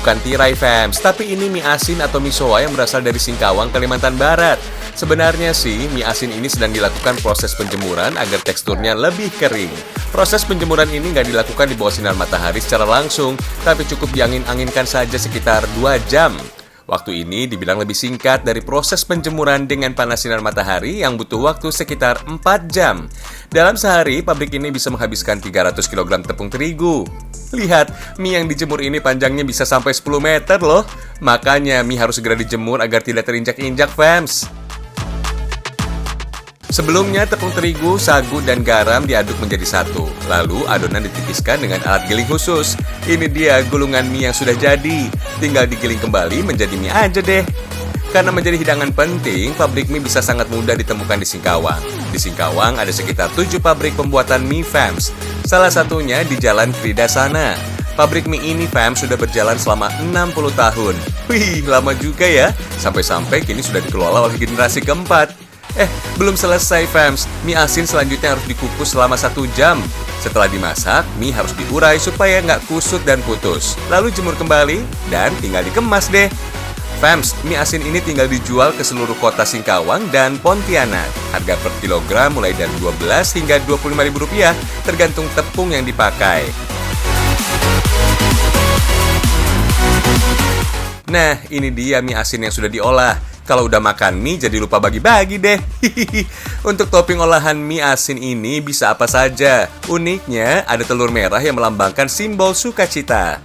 bukan tirai fams, tapi ini mie asin atau misoa yang berasal dari Singkawang, Kalimantan Barat. Sebenarnya sih, mie asin ini sedang dilakukan proses penjemuran agar teksturnya lebih kering. Proses penjemuran ini nggak dilakukan di bawah sinar matahari secara langsung, tapi cukup diangin-anginkan saja sekitar 2 jam. Waktu ini dibilang lebih singkat dari proses penjemuran dengan panas sinar matahari yang butuh waktu sekitar 4 jam. Dalam sehari, pabrik ini bisa menghabiskan 300 kg tepung terigu. Lihat, mie yang dijemur ini panjangnya bisa sampai 10 meter loh. Makanya mie harus segera dijemur agar tidak terinjak-injak, fams. Sebelumnya, tepung terigu, sagu, dan garam diaduk menjadi satu. Lalu, adonan ditipiskan dengan alat giling khusus. Ini dia gulungan mie yang sudah jadi. Tinggal digiling kembali menjadi mie aja deh. Karena menjadi hidangan penting, pabrik mie bisa sangat mudah ditemukan di Singkawang. Di Singkawang ada sekitar 7 pabrik pembuatan mie fams. Salah satunya di Jalan Krida sana. Pabrik mie ini fams sudah berjalan selama 60 tahun. Wih, lama juga ya. Sampai-sampai kini sudah dikelola oleh generasi keempat. Belum selesai fams, mie asin selanjutnya harus dikukus selama 1 jam. Setelah dimasak, mie harus diurai supaya nggak kusut dan putus. Lalu jemur kembali dan tinggal dikemas deh. Fams, mie asin ini tinggal dijual ke seluruh kota Singkawang dan Pontianak. Harga per kilogram mulai dari 12 hingga Rp25.000 tergantung tepung yang dipakai. Nah, ini dia mie asin yang sudah diolah. Kalau udah makan mie, jadi lupa bagi-bagi deh. Untuk topping olahan mie asin ini bisa apa saja. Uniknya, ada telur merah yang melambangkan simbol sukacita.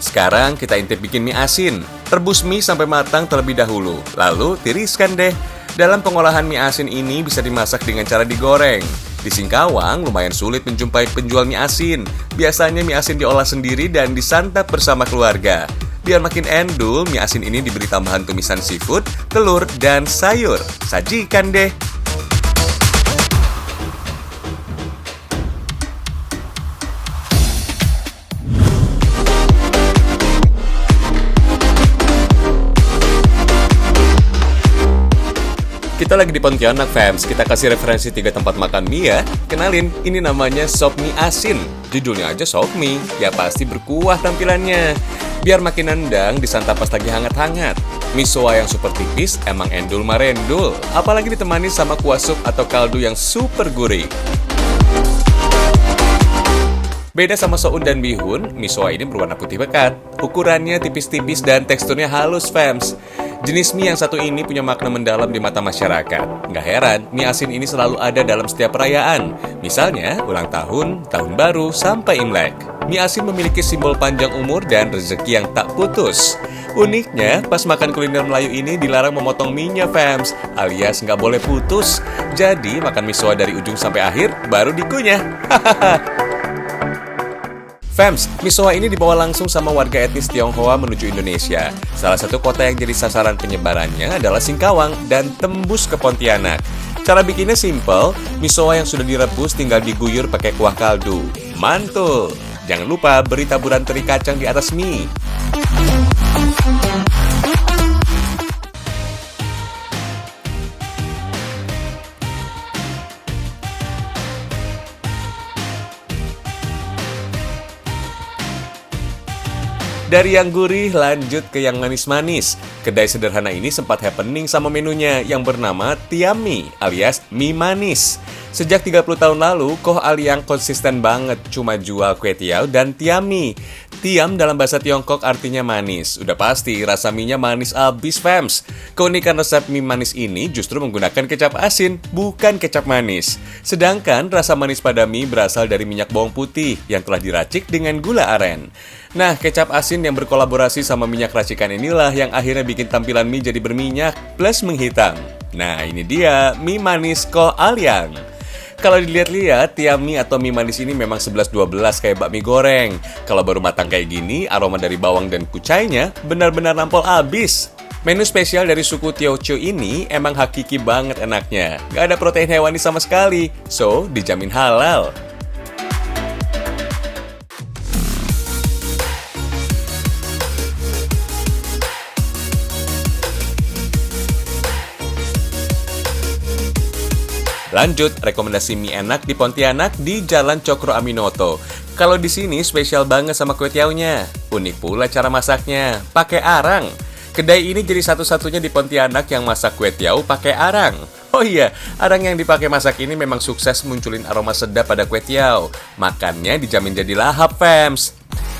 Sekarang kita intip bikin mie asin. Rebus mie sampai matang terlebih dahulu. Lalu tiriskan deh. Dalam pengolahan mie asin ini bisa dimasak dengan cara digoreng. Di Singkawang lumayan sulit menjumpai penjual mie asin. Biasanya mie asin diolah sendiri dan disantap bersama keluarga. Biar makin endul, mie asin ini diberi tambahan tumisan seafood, telur, dan sayur. Sajikan deh! Kita lagi di Pontianak, fams. Kita kasih referensi 3 tempat makan mie ya. Kenalin, ini namanya sop mie asin. Judulnya aja sop mie, ya pasti berkuah tampilannya. Biar makin nendang, disantap pas lagi hangat-hangat. Misoa yang super tipis emang endul marendul. Apalagi ditemani sama kuah sup atau kaldu yang super gurih. Beda sama soun dan bihun, misoa ini berwarna putih pekat. Ukurannya tipis-tipis dan teksturnya halus, fams. Jenis mie yang satu ini punya makna mendalam di mata masyarakat. Nggak heran, mie asin ini selalu ada dalam setiap perayaan. Misalnya, ulang tahun, tahun baru, sampai Imlek. Mie asin memiliki simbol panjang umur dan rezeki yang tak putus. Uniknya, pas makan kuliner Melayu ini dilarang memotong mie-nya, fams, alias nggak boleh putus. Jadi, makan misoa dari ujung sampai akhir, baru dikunyah. Fams, misoa ini dibawa langsung sama warga etnis Tionghoa menuju Indonesia. Salah satu kota yang jadi sasaran penyebarannya adalah Singkawang dan tembus ke Pontianak. Cara bikinnya simple, misoa yang sudah direbus tinggal diguyur pakai kuah kaldu. Mantul! Jangan lupa beri taburan teri kacang di atas mie. Dari yang gurih, lanjut ke yang manis-manis. Kedai sederhana ini sempat happening sama menunya yang bernama Tiam Mie alias mie manis. Sejak 30 tahun lalu, Koh Aliang konsisten banget cuma jual kue tiao dan tiam mie. Tiam dalam bahasa Tiongkok artinya manis. Udah pasti rasa mie-nya manis abis, fams. Keunikan resep mie manis ini justru menggunakan kecap asin, bukan kecap manis. Sedangkan rasa manis pada mie berasal dari minyak bawang putih yang telah diracik dengan gula aren. Nah, kecap asin yang berkolaborasi sama minyak racikan inilah yang akhirnya bikin tampilan mie jadi berminyak plus menghitam. Nah, ini dia mie manis Koh Aliang. Kalau dilihat-lihat, tiam mie atau mie manis ini memang 11-12 kayak bakmi goreng. Kalau baru matang kayak gini, aroma dari bawang dan kucainya benar-benar nampol abis. Menu spesial dari suku Teochew ini emang hakiki banget enaknya. Gak ada protein hewani sama sekali, so dijamin halal. Lanjut, rekomendasi mie enak di Pontianak di Jalan Cokro Aminoto. Kalau di sini spesial banget sama kue tiaunya. Unik pula cara masaknya, pakai arang. Kedai ini jadi satu-satunya di Pontianak yang masak kue tiaw pakai arang. Oh iya, arang yang dipakai masak ini memang sukses munculin aroma sedap pada kue tiaw. Makannya dijamin jadi lahap, fams.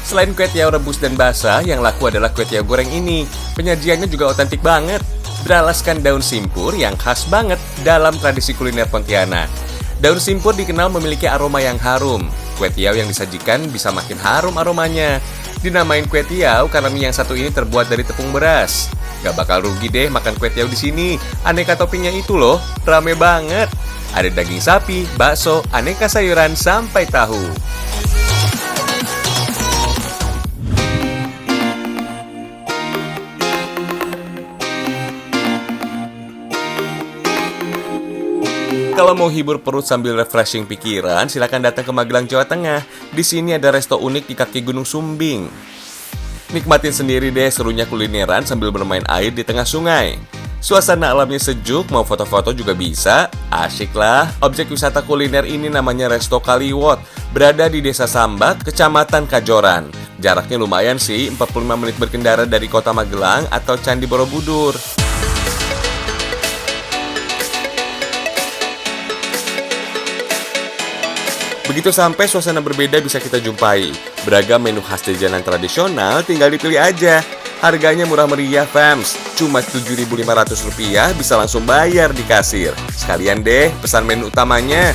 Selain kue tiaw rebus dan basah, yang laku adalah kue tiaw goreng ini. Penyajiannya juga otentik banget. Beralaskan daun simpur yang khas banget dalam tradisi kuliner Pontianak. Daun simpur dikenal memiliki aroma yang harum. Kue tiaw yang disajikan bisa makin harum aromanya. Dinamain kue tiaw karena mie yang satu ini terbuat dari tepung beras. Gak bakal rugi deh makan kue tiaw di sini. Aneka toppingnya itu loh, rame banget. Ada daging sapi, bakso, aneka sayuran sampai tahu. Kalau mau hibur perut sambil refreshing pikiran, silakan datang ke Magelang, Jawa Tengah. Di sini ada resto unik di kaki Gunung Sumbing. Nikmatin sendiri deh serunya kulineran sambil bermain air di tengah sungai. Suasana alamnya sejuk, mau foto-foto juga bisa. Asyik lah. Objek wisata kuliner ini namanya Resto Kaliwot. Berada di Desa Sambak, Kecamatan Kajoran. Jaraknya lumayan sih, 45 menit berkendara dari kota Magelang atau Candi Borobudur. Begitu sampai, suasana berbeda bisa kita jumpai. Beragam menu khas jajanan tradisional, tinggal dipilih aja. Harganya murah meriah, fams. Cuma Rp7.500 bisa langsung bayar di kasir. Sekalian deh pesan menu utamanya.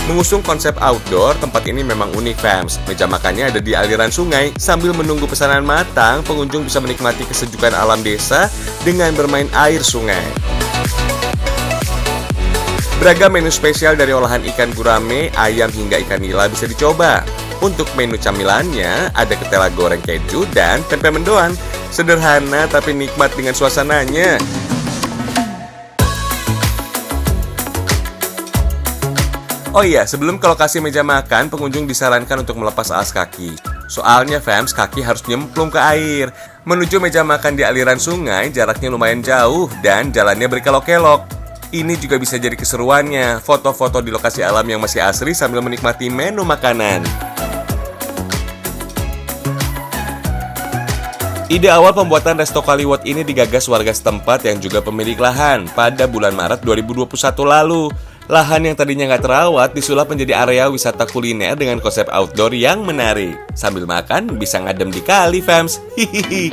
Mengusung konsep outdoor, tempat ini memang unik, fams. Meja makannya ada di aliran sungai. Sambil menunggu pesanan matang, pengunjung bisa menikmati kesejukan alam desa dengan bermain air sungai. Beragam menu spesial dari olahan ikan gurame, ayam hingga ikan nila bisa dicoba. Untuk menu camilannya, ada ketela goreng keju dan tempe mendoan. Sederhana tapi nikmat dengan suasananya. Oh iya, sebelum ke lokasi meja makan, pengunjung disarankan untuk melepas alas kaki. Soalnya, fams, kaki harus nyemplung ke air. Menuju meja makan di aliran sungai, jaraknya lumayan jauh dan jalannya berkelok-kelok. Ini juga bisa jadi keseruannya, foto-foto di lokasi alam yang masih asri sambil menikmati menu makanan. Ide awal pembuatan Resto Kaliwot ini digagas warga setempat yang juga pemilik lahan pada bulan Maret 2021 lalu. Lahan yang tadinya nggak terawat disulap menjadi area wisata kuliner dengan konsep outdoor yang menarik. Sambil makan bisa ngadem di kali, fams. Hihihi.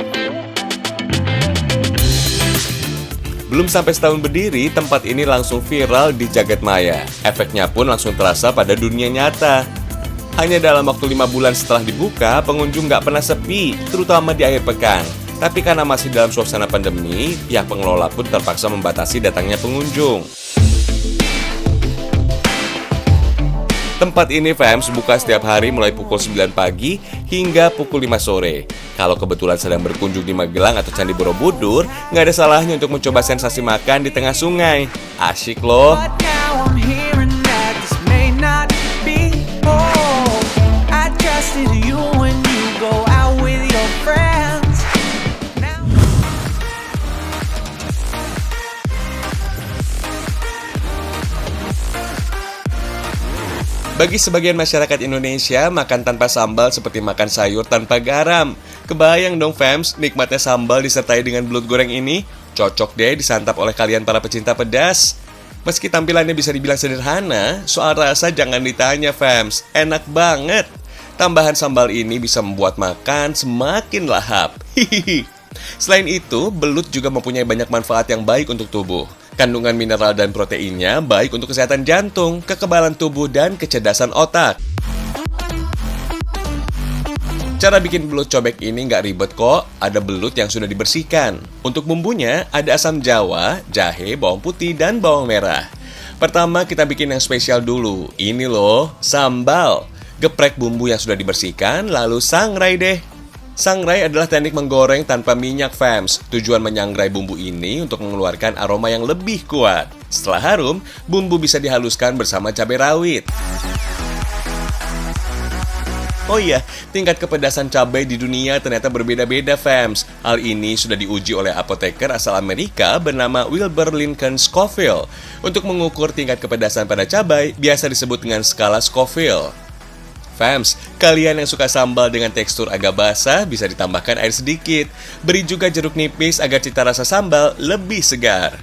Belum sampai setahun berdiri, tempat ini langsung viral di jagat maya. Efeknya pun langsung terasa pada dunia nyata. Hanya dalam waktu 5 bulan setelah dibuka, pengunjung nggak pernah sepi, terutama di akhir pekan. Tapi karena masih dalam suasana pandemi, pihak pengelola pun terpaksa membatasi datangnya pengunjung. Tempat ini, fams, buka setiap hari mulai pukul 9 pagi hingga pukul 5 sore. Kalau kebetulan sedang berkunjung di Magelang atau Candi Borobudur, nggak ada salahnya untuk mencoba sensasi makan di tengah sungai. Asyik loh. Bagi sebagian masyarakat Indonesia, makan tanpa sambal seperti makan sayur tanpa garam. Kebayang dong, fams, nikmatnya sambal disertai dengan belut goreng ini? Cocok deh disantap oleh kalian para pecinta pedas. Meski tampilannya bisa dibilang sederhana, soal rasa jangan ditanya, fams. Enak banget. Tambahan sambal ini bisa membuat makan semakin lahap. Hihihi. Selain itu, belut juga mempunyai banyak manfaat yang baik untuk tubuh. Kandungan mineral dan proteinnya baik untuk kesehatan jantung, kekebalan tubuh, dan kecerdasan otak. Cara bikin belut cobek ini nggak ribet kok, ada belut yang sudah dibersihkan. Untuk bumbunya, ada asam jawa, jahe, bawang putih, dan bawang merah. Pertama kita bikin yang spesial dulu, ini loh, sambal. Geprek bumbu yang sudah dibersihkan, lalu sangrai deh. Sangrai adalah teknik menggoreng tanpa minyak, fams. Tujuan menyangrai bumbu ini untuk mengeluarkan aroma yang lebih kuat. Setelah harum, bumbu bisa dihaluskan bersama cabai rawit. Oh iya, tingkat kepedasan cabai di dunia ternyata berbeda-beda, fams. Hal ini sudah diuji oleh apoteker asal Amerika bernama Wilbur Lincoln Scoville. Untuk mengukur tingkat kepedasan pada cabai, biasa disebut dengan skala Scoville. Fams, kalian yang suka sambal dengan tekstur agak basah bisa ditambahkan air sedikit. Beri juga jeruk nipis agar cita rasa sambal lebih segar.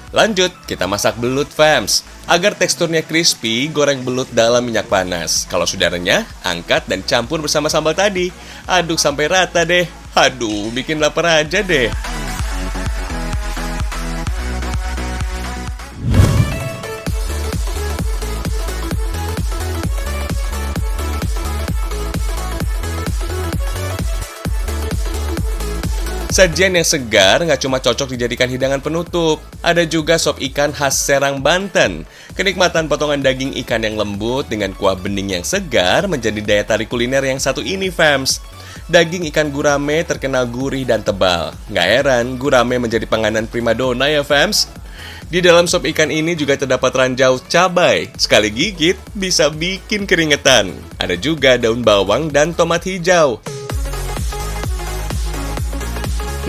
Lanjut, kita masak belut, fams. Agar teksturnya crispy, goreng belut dalam minyak panas. Kalau sudah renyah, angkat dan campur bersama sambal tadi. Aduk sampai rata deh. Aduh, bikin lapar aja deh. Sajian yang segar nggak cuma cocok dijadikan hidangan penutup. Ada juga sop ikan khas Serang, Banten. Kenikmatan potongan daging ikan yang lembut dengan kuah bening yang segar menjadi daya tarik kuliner yang satu ini, fams. Daging ikan gurame terkenal gurih dan tebal. Nggak heran, gurame menjadi panganan primadona ya, fams. Di dalam sop ikan ini juga terdapat ranjau cabai. Sekali gigit, bisa bikin keringetan. Ada juga daun bawang dan tomat hijau.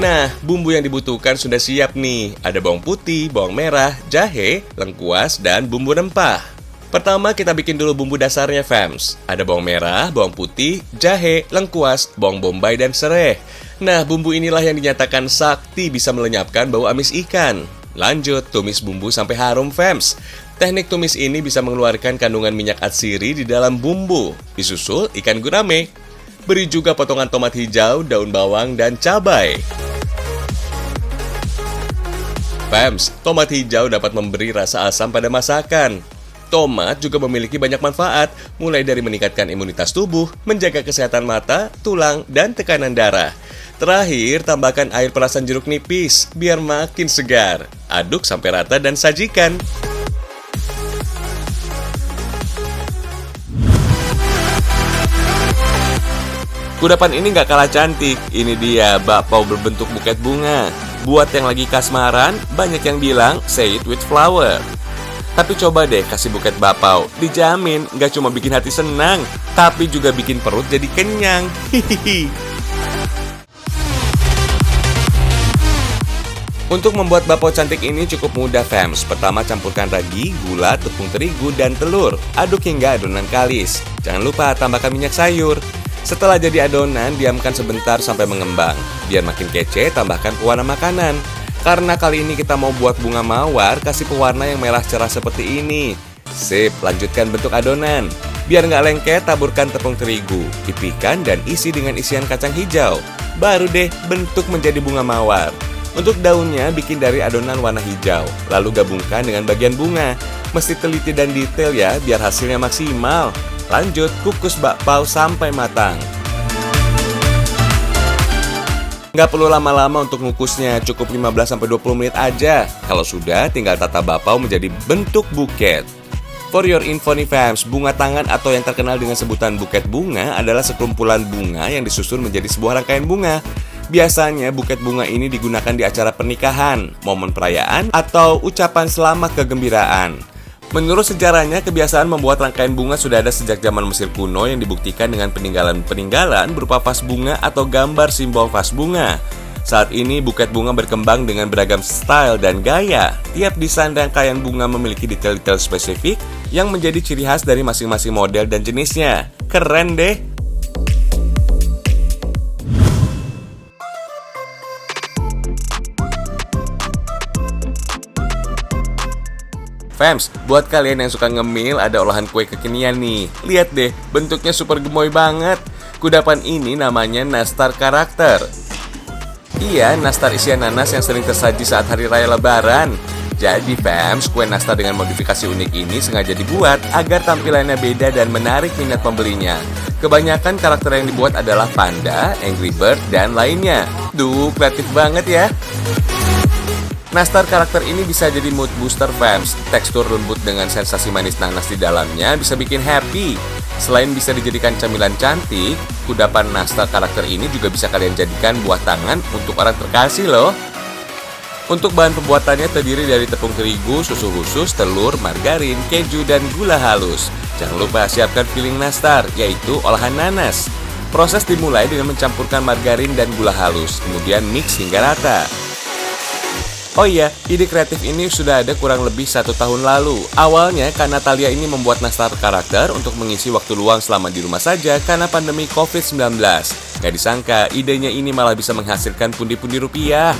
Nah, bumbu yang dibutuhkan sudah siap nih. Ada bawang putih, bawang merah, jahe, lengkuas, dan bumbu rempah. Pertama kita bikin dulu bumbu dasarnya, fams. Ada bawang merah, bawang putih, jahe, lengkuas, bawang bombay, dan serai. Nah, bumbu inilah yang dinyatakan sakti bisa melenyapkan bau amis ikan. Lanjut, tumis bumbu sampai harum, fams. Teknik tumis ini bisa mengeluarkan kandungan minyak atsiri di dalam bumbu. Disusul ikan gurame. Beri juga potongan tomat hijau, daun bawang, dan cabai. Fams, tomat hijau dapat memberi rasa asam pada masakan. Tomat juga memiliki banyak manfaat, mulai dari meningkatkan imunitas tubuh, menjaga kesehatan mata, tulang, dan tekanan darah. Terakhir, tambahkan air perasan jeruk nipis, biar makin segar. Aduk sampai rata dan sajikan. Kudapan ini nggak kalah cantik. Ini dia bakpao berbentuk buket bunga. Buat yang lagi kasmaran, banyak yang bilang say it with flower. Tapi coba deh kasih buket bakpao. Dijamin nggak cuma bikin hati senang, tapi juga bikin perut jadi kenyang. Hihihi. Untuk membuat bakpao cantik ini cukup mudah, fams. Pertama campurkan ragi, gula, tepung terigu, dan telur. Aduk hingga adonan kalis. Jangan lupa tambahkan minyak sayur. Setelah jadi adonan, diamkan sebentar sampai mengembang. Biar makin kece, tambahkan pewarna makanan. Karena kali ini kita mau buat bunga mawar, kasih pewarna yang merah cerah seperti ini. Sip, lanjutkan bentuk adonan. Biar nggak lengket, taburkan tepung terigu, pipihkan dan isi dengan isian kacang hijau. Baru deh bentuk menjadi bunga mawar. Untuk daunnya, bikin dari adonan warna hijau. Lalu gabungkan dengan bagian bunga. Mesti teliti dan detail ya, biar hasilnya maksimal. Lanjut, kukus bakpao sampai matang. Nggak perlu lama-lama untuk ngukusnya, cukup 15-20 menit aja. Kalau sudah, tinggal tata bakpao menjadi bentuk buket. For your info nih, fams, bunga tangan atau yang terkenal dengan sebutan buket bunga adalah sekumpulan bunga yang disusun menjadi sebuah rangkaian bunga. Biasanya buket bunga ini digunakan di acara pernikahan, momen perayaan, atau ucapan selamat kegembiraan. Menurut sejarahnya, kebiasaan membuat rangkaian bunga sudah ada sejak zaman Mesir kuno yang dibuktikan dengan peninggalan-peninggalan berupa vas bunga atau gambar simbol vas bunga. Saat ini, buket bunga berkembang dengan beragam style dan gaya. Tiap desain rangkaian bunga memiliki detail-detail spesifik yang menjadi ciri khas dari masing-masing model dan jenisnya. Keren deh! Fams, buat kalian yang suka ngemil, ada olahan kue kekinian nih. Lihat deh, bentuknya super gemoy banget. Kudapan ini namanya nastar karakter. Iya, nastar isian nanas yang sering tersaji saat hari raya lebaran. Jadi fams, kue nastar dengan modifikasi unik ini sengaja dibuat agar tampilannya beda dan menarik minat pembelinya. Kebanyakan karakter yang dibuat adalah panda, Angry Bird, dan lainnya. Duh, kreatif banget ya. Nastar karakter ini bisa jadi mood booster, fams. Tekstur lembut dengan sensasi manis nanas di dalamnya bisa bikin happy. Selain bisa dijadikan camilan cantik, kudapan nastar karakter ini juga bisa kalian jadikan buah tangan untuk orang terkasih loh. Untuk bahan pembuatannya terdiri dari tepung terigu, susu khusus, telur, margarin, keju, dan gula halus. Jangan lupa siapkan filling nastar, yaitu olahan nanas. Proses dimulai dengan mencampurkan margarin dan gula halus, kemudian mix hingga rata. Oh iya, ide kreatif ini sudah ada kurang lebih 1 tahun lalu. Awalnya, Kak Natalia ini membuat nastar karakter untuk mengisi waktu luang selama di rumah saja karena pandemi COVID-19. Gak disangka, idenya ini malah bisa menghasilkan pundi-pundi rupiah.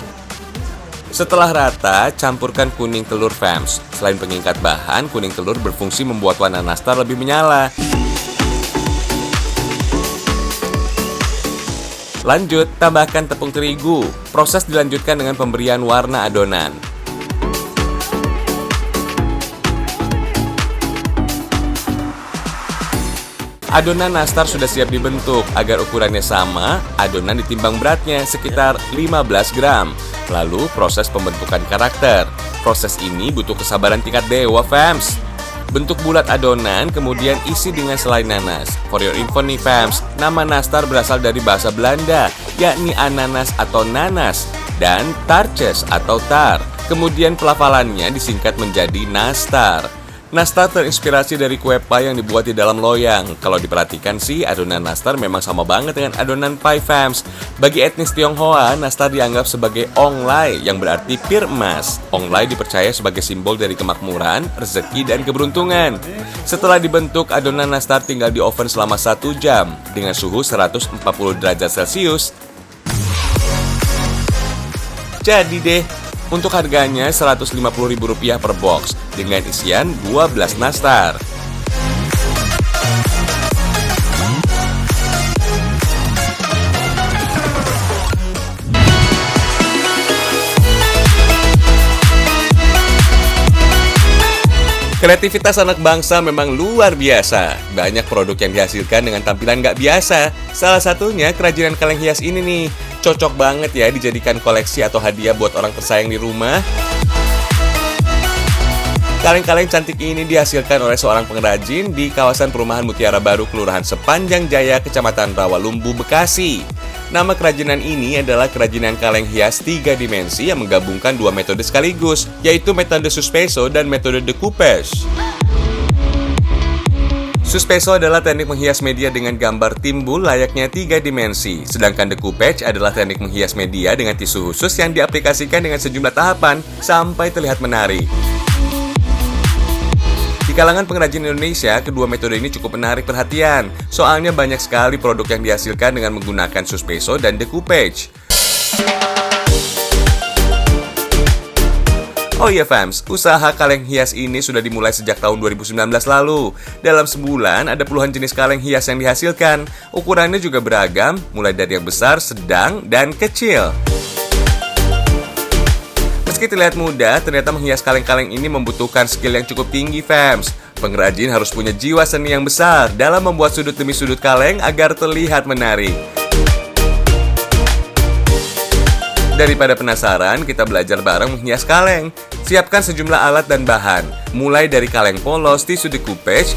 Setelah rata, campurkan kuning telur fams. Selain pengikat bahan, kuning telur berfungsi membuat warna nastar lebih menyala. Lanjut, tambahkan tepung terigu. Proses dilanjutkan dengan pemberian warna adonan. Adonan nastar sudah siap dibentuk. Agar ukurannya sama, adonan ditimbang beratnya sekitar 15 gram. Lalu proses pembentukan karakter. Proses ini butuh kesabaran tingkat dewa, fams. Bentuk bulat adonan, kemudian isi dengan selai nanas. For your info nih fams, nama nastar berasal dari bahasa Belanda, yakni ananas atau nanas, dan tartjes atau tar. Kemudian pelafalannya disingkat menjadi nastar. Nastar terinspirasi dari kue pie yang dibuat di dalam loyang. Kalau diperhatikan sih, adonan nastar memang sama banget dengan adonan pie fams. Bagi etnis Tionghoa, nastar dianggap sebagai onglai yang berarti pir emas. Onglai dipercaya sebagai simbol dari kemakmuran, rezeki, dan keberuntungan. Setelah dibentuk, adonan nastar tinggal di oven selama 1 jam dengan suhu 140 derajat Celcius. Jadi deh, untuk harganya Rp150.000 per box dengan isian 12 nastar. Kreativitas anak bangsa memang luar biasa. Banyak produk yang dihasilkan dengan tampilan nggak biasa. Salah satunya kerajinan kaleng hias ini nih. Cocok banget ya dijadikan koleksi atau hadiah buat orang tersayang di rumah. Kaleng-kaleng cantik ini dihasilkan oleh seorang pengrajin di kawasan perumahan Mutiara Baru, Kelurahan Sepanjang Jaya, Kecamatan Rawalumbu, Bekasi. Nama kerajinan ini adalah kerajinan kaleng hias 3 dimensi yang menggabungkan 2 metode sekaligus, yaitu metode suspenso dan metode decoupage. Suspenso adalah teknik menghias media dengan gambar timbul layaknya 3 dimensi, sedangkan decoupage adalah teknik menghias media dengan tisu khusus yang diaplikasikan dengan sejumlah tahapan sampai terlihat menarik. Di kalangan pengrajin Indonesia, kedua metode ini cukup menarik perhatian. Soalnya banyak sekali produk yang dihasilkan dengan menggunakan suspenso dan decoupage. Oh iya fams, usaha kaleng hias ini sudah dimulai sejak tahun 2019 lalu. Dalam sebulan ada puluhan jenis kaleng hias yang dihasilkan. Ukurannya juga beragam, mulai dari yang besar, sedang, dan kecil. Meski terlihat mudah, ternyata menghias kaleng-kaleng ini membutuhkan skill yang cukup tinggi, fams. Pengrajin harus punya jiwa seni yang besar dalam membuat sudut demi sudut kaleng agar terlihat menarik. Daripada penasaran, kita belajar bareng menghias kaleng. Siapkan sejumlah alat dan bahan, mulai dari kaleng polos, tisu decoupage,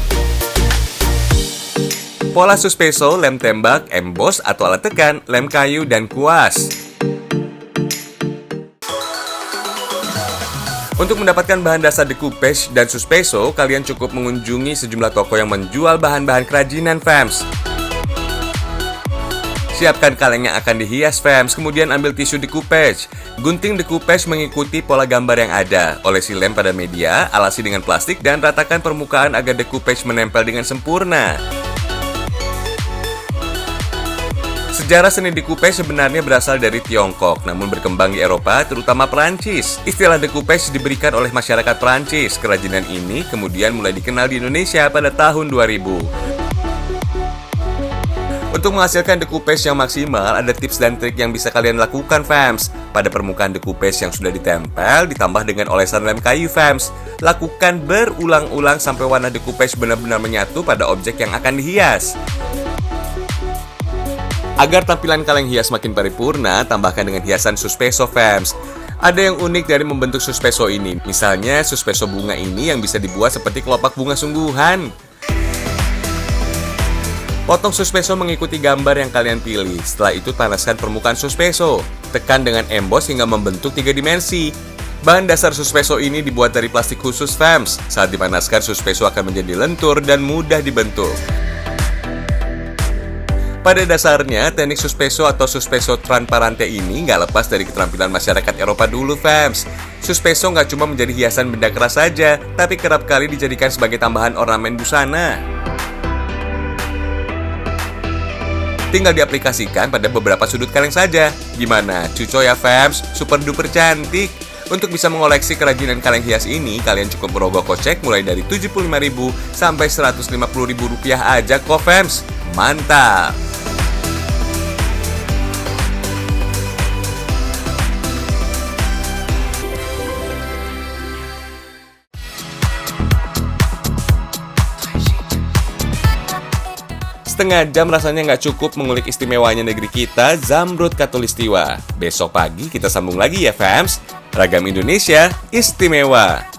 pola suspenso, lem tembak, emboss atau alat tekan, lem kayu, dan kuas. Untuk mendapatkan bahan dasar decoupage dan suspenso, kalian cukup mengunjungi sejumlah toko yang menjual bahan-bahan kerajinan, fams. Siapkan kaleng yang akan dihias, fams, kemudian ambil tisu decoupage. Gunting decoupage mengikuti pola gambar yang ada. Olesi lem pada media, alasi dengan plastik, dan ratakan permukaan agar decoupage menempel dengan sempurna. Sejarah seni decoupage sebenarnya berasal dari Tiongkok, namun berkembang di Eropa, terutama Perancis. Istilah decoupage diberikan oleh masyarakat Perancis. Kerajinan ini kemudian mulai dikenal di Indonesia pada tahun 2000. Untuk menghasilkan decoupage yang maksimal, ada tips dan trik yang bisa kalian lakukan, fams. Pada permukaan decoupage yang sudah ditempel, ditambah dengan olesan lem kayu, fams. Lakukan berulang-ulang sampai warna decoupage benar-benar menyatu pada objek yang akan dihias. Agar tampilan kaleng hias makin paripurna, tambahkan dengan hiasan suspenso, fams. Ada yang unik dari membentuk suspenso ini. Misalnya, suspenso bunga ini yang bisa dibuat seperti kelopak bunga sungguhan. Potong suspenso mengikuti gambar yang kalian pilih. Setelah itu panaskan permukaan suspenso. Tekan dengan emboss hingga membentuk 3 dimensi. Bahan dasar suspeso ini dibuat dari plastik khusus fams. Saat dipanaskan, suspeso akan menjadi lentur dan mudah dibentuk. Pada dasarnya, teknik suspeso atau suspeso transparente ini nggak lepas dari keterampilan masyarakat Eropa dulu, fams. Suspeso nggak cuma menjadi hiasan benda keras saja, tapi kerap kali dijadikan sebagai tambahan ornamen busana. Tinggal diaplikasikan pada beberapa sudut kaleng saja. Gimana? Cuco ya, fams? Super duper cantik! Untuk bisa mengoleksi kerajinan kaleng hias ini, kalian cukup merogoh kocek mulai dari Rp75.000 sampai Rp150.000 aja kok, fams. Mantap! Setengah jam rasanya nggak cukup mengulik istimewanya negeri kita, Zamrud Khatulistiwa. Besok pagi kita sambung lagi ya, fams. Ragam Indonesia istimewa.